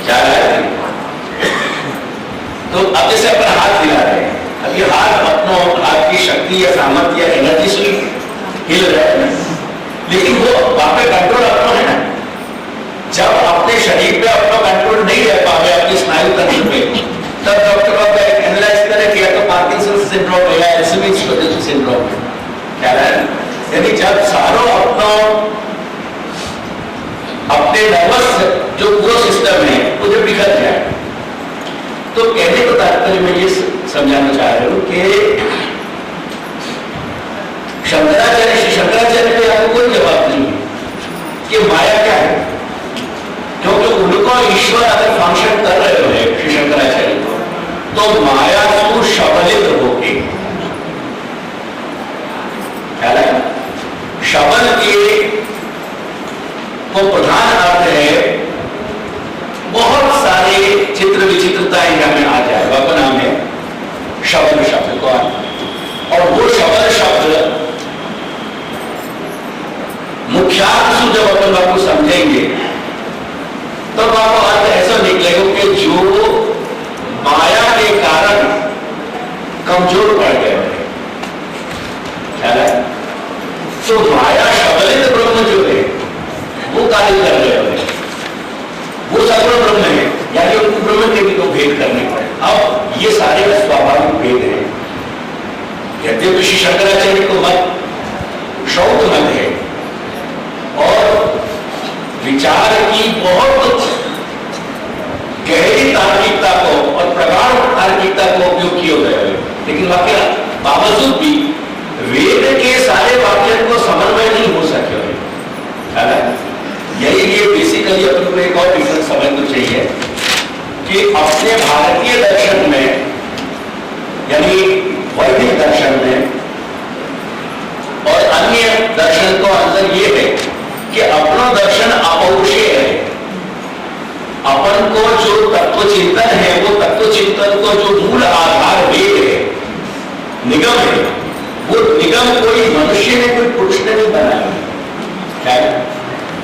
क्या है? तो अब जैसे अपन हाथ हिला रहे हैं, अब ये हाथ अपनों हाथ की शक्ति या सामर्थ्य या एनर्जी से हिल रहा है, लेकिन वो वहां पे कंट्रोल अपना है ना। जब अपने शरीर पे अपना कंट्रोल नहीं रह पावे अपनी स्नायु तंत्र पे, तब डॉक्टर लोग एनालाइज करें कि या तो पार्किंसन सिंड्रोम है या एल्जाइमर सिंड्रोम है। क्या है? यानी जब सारों अपने नर्वस जो पूरा सिस्टम है वो जब बिखर जाए, तो कहने को तात्पर्य मैं ये समझाना चाह रहा हूं कि शंकराचार्य श्री शंकराचार्य पे आपको कोई जवाब नहीं है कि माया क्या है, क्योंकि उनको ईश्वर अगर फंक्शन कर रहे हो श्री शंकराचार्य को, तो माया को शबलित होके शबल के को प्रधान अर्थ है बहुत सारे चित्र विचित्रताएं हमें आ जाए, वह नाम है शब्द शब्द को, और वो शब्द शब्द मुख्यार्थ जब अपन बात को समझेंगे तो आपको अर्थ ऐसा निकलेगा कि जो माया के कारण कमजोर पड़ गए हैं, तो माया शबलित ब्रह्म जो है वो कार्य कर रहे हैं, वो सर्व ब्रह्म है, यानी उनको ब्रह्म के भी तो भेद करने पड़े। अब ये सारे का स्वाभाविक भेद है, यद्यपि श्री शंकराचार्य को मत शौक मत है और विचार की बहुत गहरी तार्किकता को और प्रगाढ़ तार्किकता को उपयोग किया गया है, लेकिन वाक्य बावजूद भी वेद के सारे वाक्य को समन्वय नहीं हो सके है। यही लिए बेसिकली अपन को एक और डिफरेंस समझना चाहिए कि अपने भारतीय दर्शन में यानी वैदिक दर्शन में और अन्य दर्शन को अंतर यह है कि अपना दर्शन अपौरुषेय है। अपन को जो तत्व चिंतन है वो तत्व चिंतन को जो मूल आधार वेद है, निगम है, वो निगम कोई मनुष्य ने कोई पुरुष ने नहीं बनाया है।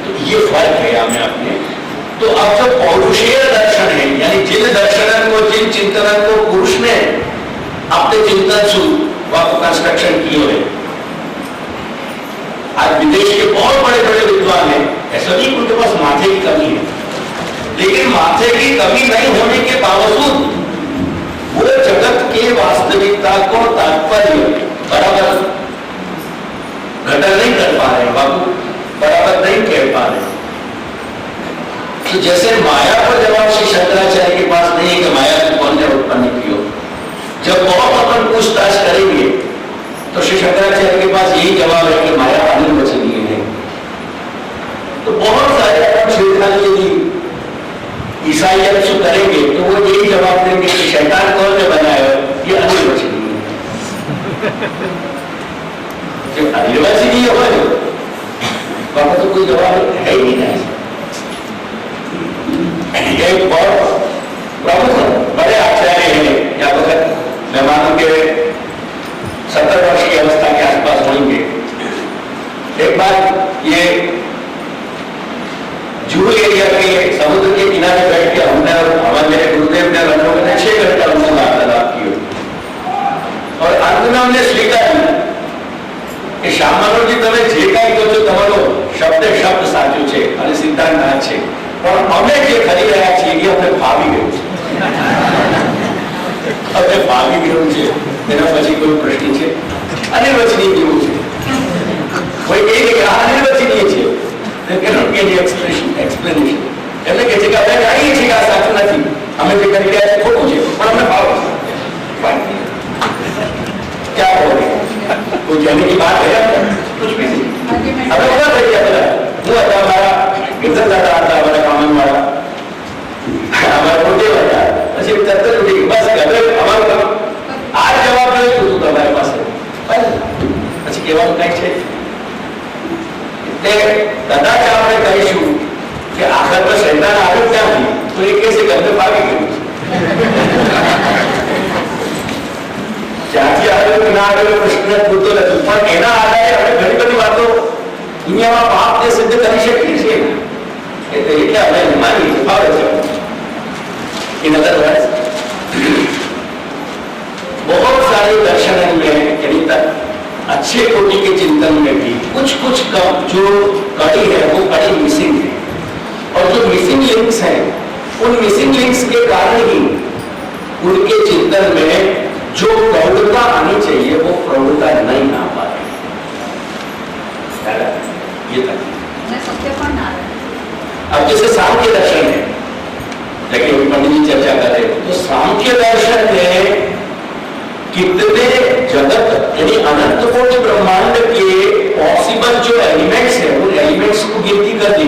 तो ये फर्क है हमें अपने। तो अब जो पौरुषेय दर्शन है, यानी जिन दर्शन को जिन चिंतन को पुरुष ने अपने चिंतन से कंस्ट्रक्शन किए हुए, आज विदेश के बहुत बड़े बड़े विद्वान हैं, ऐसा नहीं उनके पास माथे की कमी है, लेकिन माथे की कमी नहीं होने के बावजूद वो जगत के वास्तविकता को तात्पर्य बराबर घटन नहीं कर पा रहे, बाबू बराबर नहीं कह पा रहे। तो जैसे माया पर जवाब श्री शंकराचार्य के पास नहीं है कि माया को कौन ने उत्पन्न की हो, जब बहुत अपन पूछताछ करेंगे तो श्री शंकराचार्य के पास यही जवाब है कि माया अनिर्वचनीय है। तो बहुत सारे अपन श्रीधान यदि ईसाइयत से करेंगे तो वो यही जवाब देंगे कि शैतान कौन ने बनाया, ये अनिर्वचनीय है। जब अनिर्वचनीय हो वहां तो कोई जवाब है ही नहीं। एक बहुत प्रमुख बड़े आचार्य हैं, या वक्त मैं मानूं के 70 वर्ष की अवस्था के आसपास होंगे। एक बार ये जुहू एरिया के समुद्र के किनारे बैठ के हमने और हमारे गुरुदेव ने लोगों ने 6 घंटा उनको वार्तालाप की और अंत में हमने स्वीकार कि शामनो जी તમે જે કાંઈ કહો છો તમારો શબ્દ સાચું છે અને સિદ્ધાંત ના છે, પણ અમે જે કરી રહ્યા છીએ એ અમને ભાવી ગયું છે, અમને ભાવી ગયું છે, એના પછી કોઈ પ્રશ્ન છે અનિર્વચનીય કેવું છે, કોઈ કહે કે આ અનિર્વચનીય છે, they cannot get the explanation. એમને કહે છે કે આપણે જાણીએ છીએ કે આ સાચું નથી, અમે જે કરી રહ્યા છીએ ખોટું છે, પણ અમને ભાવે છે। क्या बोले तो कहने की बात है कुछ भी नहीं, हमें पता था क्या पता वो आता हमारा इज्जत ज्यादा आता हमारा कामन वाला हमारा मोटे वाला अच्छी चर्चा उठेगी बस कहते हमारा काम आज जवाब नहीं तो तू हमारे पास है बस अच्छी केवल कहीं છે તે કદાચ આપણે કહીશું કે આખર પર શૈતાન આવ્યો ક્યાંથી, તો એ કહેશે કે અમે ભાગી ગયું જ્યાંથી આવ્યો કે ના આવ્યો પ્રશ્ન પૂરતો નથી, પણ એના આધારે આપણે ઘણી બધી વાતો દુનિયામાં પાપને સિદ્ધ કરી શકીએ છીએ, એટલે અમે માનીએ ફાવે છે चिंतन में भी कुछ कुछ जो कड़ी है वो कड़ी मिसिंग है, और जो मिसिंग लिंक्स हैं उन मिसिंग लिंक्स के कारण ही उनके चिंतन में जो प्रौढ़ता आनी चाहिए वो प्रौढ़ता नहीं आ पा रही। ये तक अब जैसे सांख्य दर्शन है, लेकिन पंडित जी चर्चा कर रहे तो सांख्य दर्शन में कितने जगत यानी अनंत कोटि ब्रह्मांड के पॉसिबल जो एलिमेंट्स है उन एलिमेंट्स को गिनती कर दी।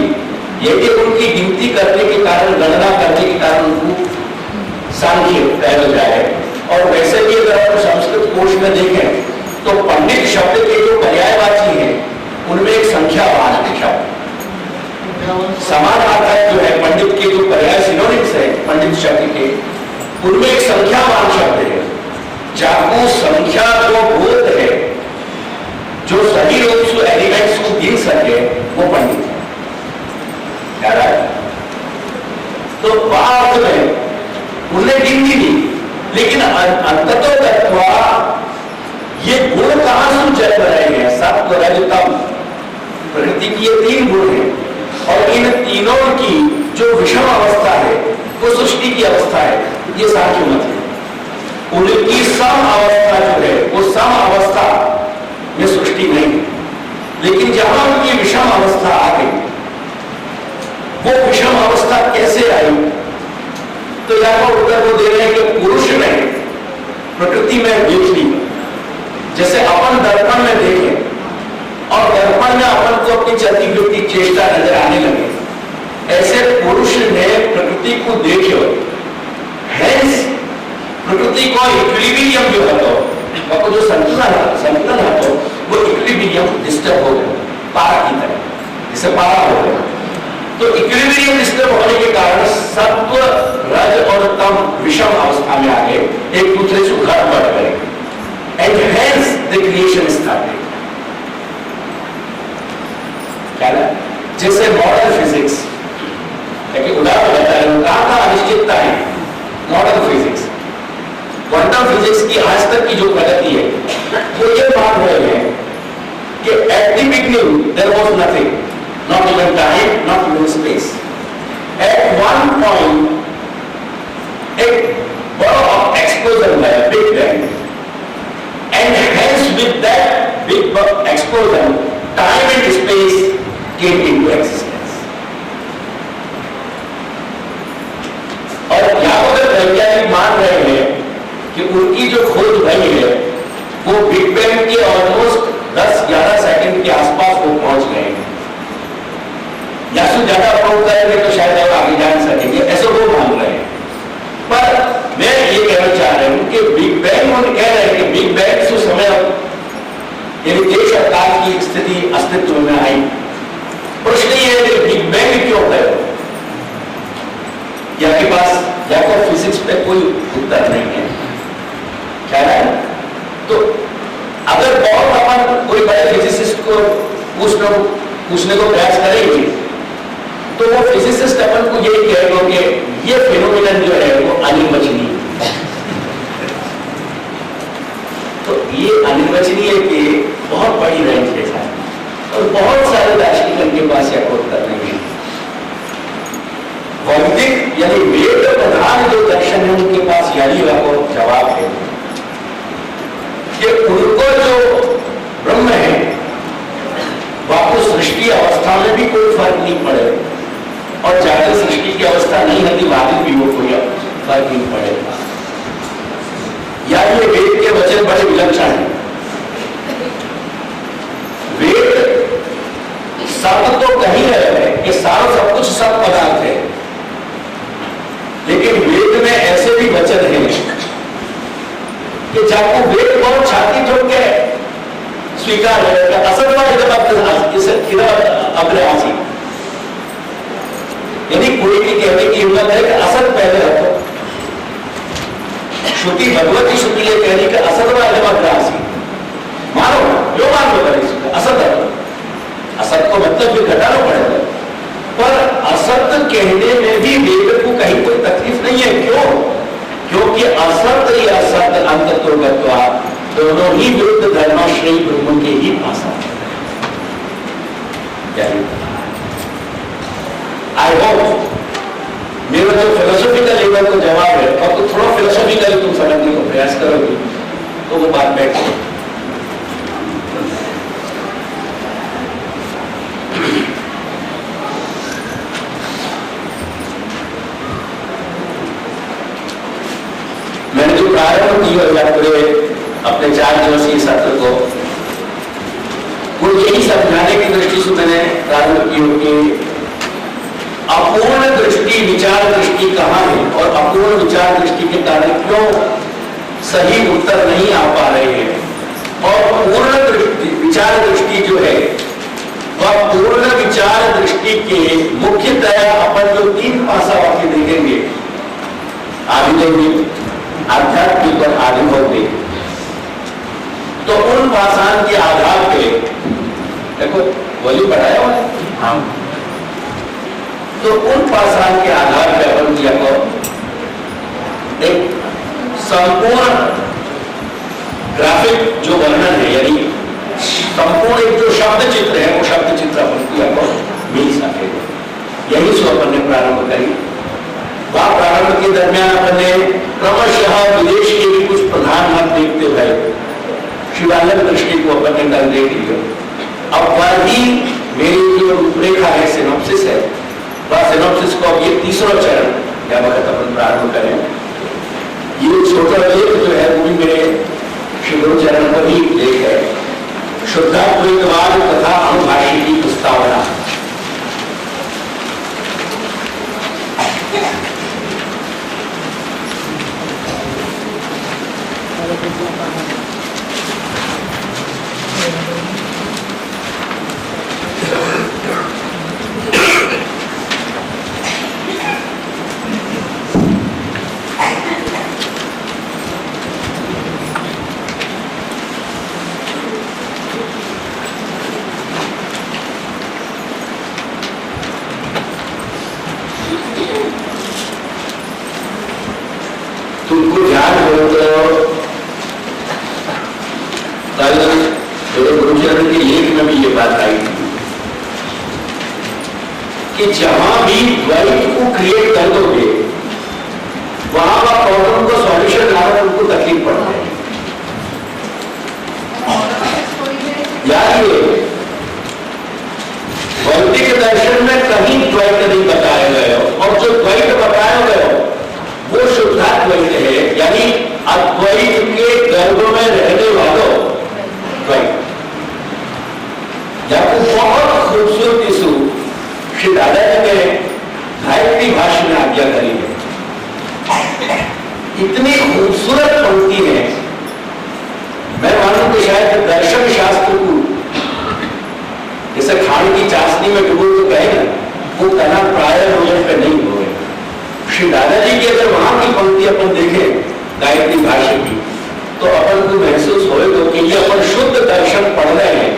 यदि उनकी गिनती करने के कारण, गणना करने के कारण उनको सांख्य फैल जाए। और वैसे भी अगर आप संस्कृत कोश में देखें तो पंडित शब्द के जो पर्यायवाची हैं उनमें एक संख्यावान शब्द समानार्थक जो है, पंडित के जो पर्याय सिनोनिम्स है पंडित शब्द के, उनमें एक संख्यावान शब्द है। जाको संख्या जो भूत है, जो सही रूप से एलिमेंट्स को गिन सके, वो पंडित है। क्या रहा है? तो बाद में उन्हें गिनती नहीं, लेकिन अंततः तत्वा ये गुण कहां से जन्म रहे हैं? सत्व रज तम, प्रकृति की ये 3 गुण हैं, और इन तीनों की जो विषम अवस्था है वो सृष्टि की अवस्था है। ये सांख्य मत है। उनकी सम अवस्था जो है वो सम अवस्था में सृष्टि नहीं है, लेकिन जहां उनकी विषम अवस्था आ गई, वो विषम अवस्था कैसे आई? तो यहां पर उत्तर को दे रहे हैं कि पुरुष में प्रकृति में देखनी, जैसे अपन दर्पण में देखें और दर्पण में अपन को अपनी चलती फिरती चेष्टा नजर आने लगे, ऐसे पुरुष ने प्रकृति को देखो, हेंस प्रकृति को इक्विलिब्रियम जो है तो जो संतुलन है तो वो इक्विलिब्रियम डिस्टर्ब हो गया, पारा की तरह, जिसे पारा हो गया। तो इक्विलिब्रियम डिस्टर्ब होने के कारण सत्व रज और तम विषम अवस्था में आगे एक दूसरे से घट बढ़ गए, and hence the creation started. जैसे मॉडर्न फिजिक्स उदाहरण देता है, कहां अनिश्चितता है? मॉडर्न फिजिक्स, क्वांटम फिजिक्स की आज तक की जो प्रगति है वो ये मान रहे हैं कि at the beginning there was nothing, not even time, not even space. At one point एक बड़ा एक्सप्लोजन है, big bang, and hence with that big explosion time and space came into existence। और यहां पर वैज्ञानिक मान रहे हैं कि उनकी जो खोज भई है वो बिग बैंग के ऑलमोस्ट 10-11 सेकंड के आसपास वो पहुंच गए हैं, या तो ज्यादा प्रूव करेंगे तो शायद आप आगे जान सकेंगे, ऐसे वो मान रहे हैं। पर मैं ये कहना चाह रहा हूं कि बिग बैंग, वो कह रहे हैं कि बिग बैंग से समय यानी देश और काल की स्थिति अस्तित्व में आई। प्रश्न ये है कि बिग बैंग क्यों है? आपके पास या तो फिजिक्स पे कोई उत्तर नहीं है, क्या है? तो अगर बहुत अपन कोई बड़े फिजिसिस्ट को पूछने को प्रयास करेंगे तो वो फिजिसिस्ट अपन को यही कहेगा कि ये फेनोमेनन जो है वो अनिर्वचनीय। तो ये अनिर्वचनीय की बहुत बड़ी रेंज है और बहुत सारे दार्शनिक के पास यह उत्तर नहीं है। वैदिक यानी वेद प्रधान जो दर्शन है उनके पास यही जवाब है कि उनको जो ब्रह्म है वह सृष्टि अवस्था में भी कोई फर्क नहीं पड़े, और ज्यादा सृष्टि की अवस्था नहीं है बाद भी वो कोई फर्क नहीं पड़ेगा। या ये वेद के वचन बड़े विलक्षण हैं। वेद सब तो कही है कि सारा सब कुछ सब पदार्थ है, लेकिन वेद में ऐसे भी वचन हैं कि जब वेद बहुत छाती ठोक के स्वीकार है कि असत्वा अग्रहासी, यानी कोई की कहने की हिम्मत है कि असत पहले रखो। श्रुति भगवती श्रुति ये कह रही कि असत्वा अग्रहासी, मानो जो मान लो करें असत है, असत को मतलब भी घटाना पड़ेगा, पर असत कहने में भी वेद को कहीं कोई तकलीफ नहीं है। क्यों? क्योंकि असत या सत्य अंततोगत्वा दोनों ही विरुद्ध धर्माश्रयी ब्रह्म के ही पास आते हैं। केवल तो जवाब है, और तो थोड़ा फिलोसॉफिकली तुम समझने का प्रयास करोगे तो वो बात बैठ जाए। मैंने जो प्रारंभ की अपने 4 दिवसीय सत्र को, वो यही समझाने की दृष्टि से मैंने प्रारंभ की कि अपूर्ण दृष्टि विचार दृष्टि कहाँ है और अपूर्ण विचार दृष्टि के कारण क्यों सही उत्तर नहीं आ पा रहे हैं, और पूर्ण विचार दृष्टि जो है वह पूर्ण विचार दृष्टि के मुख्यतया अपन जो 3 पासा वाक्य देखेंगे, आधिदैविक, आध्यात्मिक और आधिभौतिक, तो उन पाषाण के आधार पे देखो वही पढ़ाया हुआ है। हाँ, तो उन पाषाण के आधार पे अपन किया को एक संपूर्ण ग्राफिक जो वर्णन है, यानी संपूर्ण एक जो शब्द चित्र है, वो शब्द चित्र अपन किया को मिल सकेगा। यही सो अपन ने प्रारंभ करी। वह प्रारंभ के दरमियान अपन ने क्रमशः विदेश के भी कुछ प्रधान मत देखते हुए शिवालय दृष्टि को अपन ने कल देख लिया। अब वही मेरी जो रूपरेखा है, सिनॉप्सिस है, वह सिनॉप्सिस को अब ये 3रा चरण या वक्त अपन प्रारंभ करें। ये छोटा लेख जो है वो भी मेरे शुरू चरण पर ही लेख है, शुद्धाद्वैतवाद तथा अनुभाष्य की प्रस्तावना। तुमको याद हो तो कल मेरे गुरुचरण के लेख में भी ये बात आई थी कि जहां भी द्वैत को क्रिएट कर दोगे वहां का प्रॉब्लम को सॉल्यूशन लाना तुमको तकलीफ पड़ता है। याद ये भौतिक दर्शन में कहीं द्वैत नहीं बताया गया, और जो द्वैत बताया गया वो शुद्धाद्वैत है, यानी अद्वैत के गर्भ में रहने वालों द्वैत। जब बहुत खूबसूरती से श्री दादाजी ने गायत्री भाष्य में आज्ञा करी है, इतनी खूबसूरत पंक्ति है, मैं मानूं कि शायद दर्शन शास्त्र को जैसे खाने की चाशनी में डूबो तो कहे ना, वो कला प्राय भोजन पे नहीं हो गए। श्री दादाजी की अगर वहां की पंक्ति अपन देखें गायत्री भाष्य की, तो अपन को महसूस होएगा कि ये अपन शुद्ध दर्शन पढ़ रहे हैं,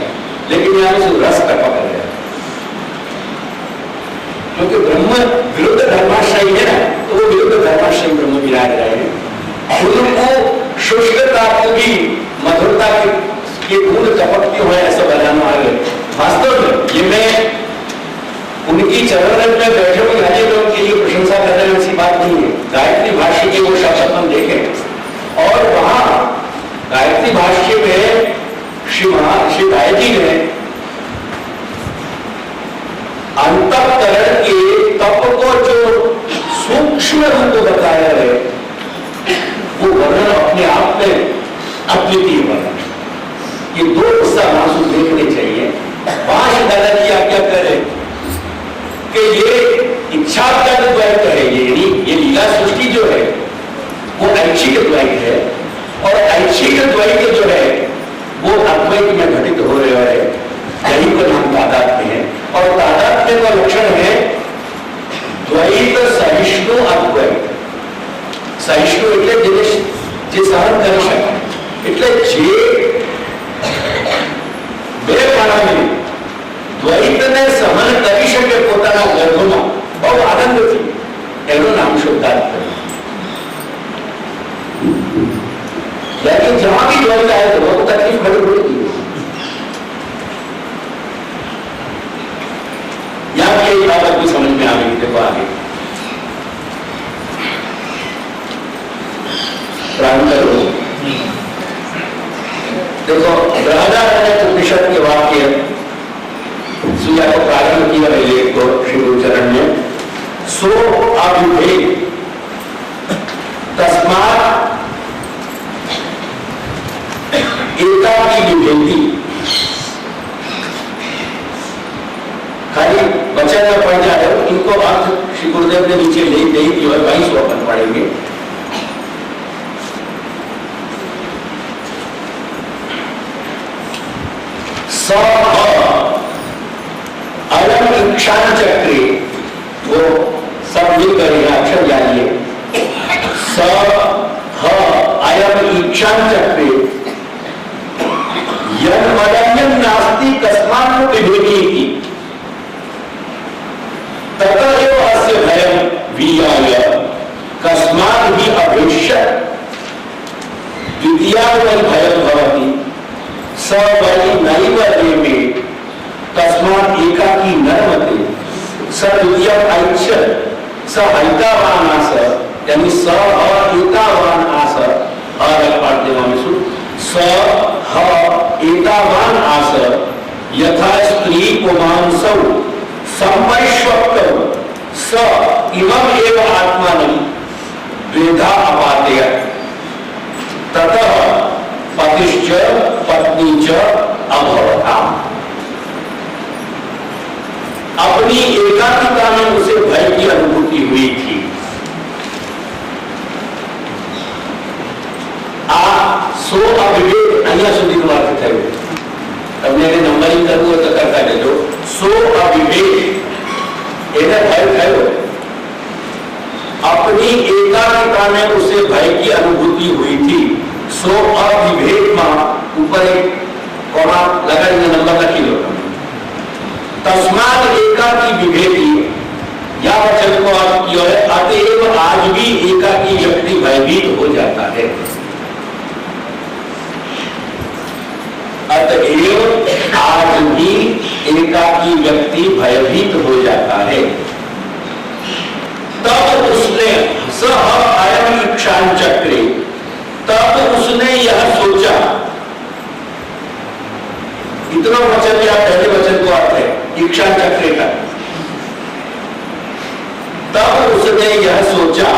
लेकिन यहाँ से रस टपक रहे हैं, क्योंकि ब्रह्म विरुद्ध धर्माश्रय है ना, तो वो विरुद्ध धर्माश्रय ब्रह्म विराज रहे हैं। उनको शुष्कता को भी मधुरता के गुण टपकते हुए ऐसा बनाना आ गए। वास्तव में ये मैं उनकी चरण में बैठे हुए राजे लोग के लिए प्रशंसा कर रहे हैं, ऐसी बात नहीं है। गायत्री भाष्य के वो शब्द हम देखें, और वहां गायत्री भाष्य में श्री दायजी ने अंतःकरण के तप को जो सूक्ष्म रूप बताया है, वो वर्णन अपने आप में अद्वितीय वर्णन। ये 2 हिस्सा मासूम देखने चाहिए। 5 दादा की आज्ञा करें कि ये इच्छा का द्वैत है, ये लीला सृष्टि जो है वो ऐच्छिक द्वैत है, और ऐच्छिक द्वैत जो है वो अद्वैत में घटित हो रहे हैं, यही पर हम तादात्म्य हैं। और तादात्म्य का लक्षण है द्वैत सहिष्णु अद्वैत। सहिष्णु એટલે જે સહન કરી શકે, એટલે જે બે પ્રાણી દ્વૈતને સહન કરી શકે પોતાના ગર્ભમાં બહુ આનંદથી, એનું નામ શુદ્ધાત્મા। लेकिन जहां भी द्वैत आए तो बहुत तकलीफ खड़ी होगी। यहां की एक बात भी समझ में आ गई। देखो आगे प्रारंभ किया लेख को श्री गुरुचरण ने, सो अविभेद तस्मात् एकाकी विभेदी। खाली वचन में पढ़ जाए इनको अर्थ श्री गुरुदेव ने नीचे ले दिए वहीं से अपन पढ़ेंगे। स अयम इक्षान चक्रे, वो सब मिलकर अक्षर जानिए। स अयम इक्षान चक्रे यन्मयं नास्ति कस्मात् विभेति ततएव अस्य भयं वीयाय कस्मात् हि अभीष्यत् द्वितीयावद् भयं भवति स वै नैव रेमे तस्मात् एकाकी न रमते स द्वितीयम् ऐच्छत् स हैतावान् आस, यानी स एतावान् आस अरपाठ्यमामिषु स एतावान् आस यथा स्त्री पुमांसौ सम्परिष्वक्तौ स इमम् एव आत्मानं द्विधा अपादयत् ततः पतिश्च पत्नी च अभवताम्। अपनी एकाकिता में उसे भय की अनुभूति हुई थी। आ सो अविवेक અહીંયા સુધીનું વાક્ય થયું, તમને એને નંબરિંગ કરવું હોય તો કરતા જજો। सो अविवेक એને ભય થયો, अपनी एकाकिता में उसे भय की अनुभूति हुई थी। सो अविवेक में ऊपर एक कोमा लगाने नंबर लखी लो। तस्मात् एकाकी विभेदी, या वचन को अर्थ किया है अतएव आज भी एकाकी व्यक्ति भयभीत हो जाता है। अतएव आज भी एकाकी व्यक्ति भयभीत हो जाता है। तब उसने सह अयम इक्षान चक्रे, तब उसने यह सोचा। इतना वचन या पहले वचन को अर्थ है इक्षान चक्रे का। तब उसने यह सोचा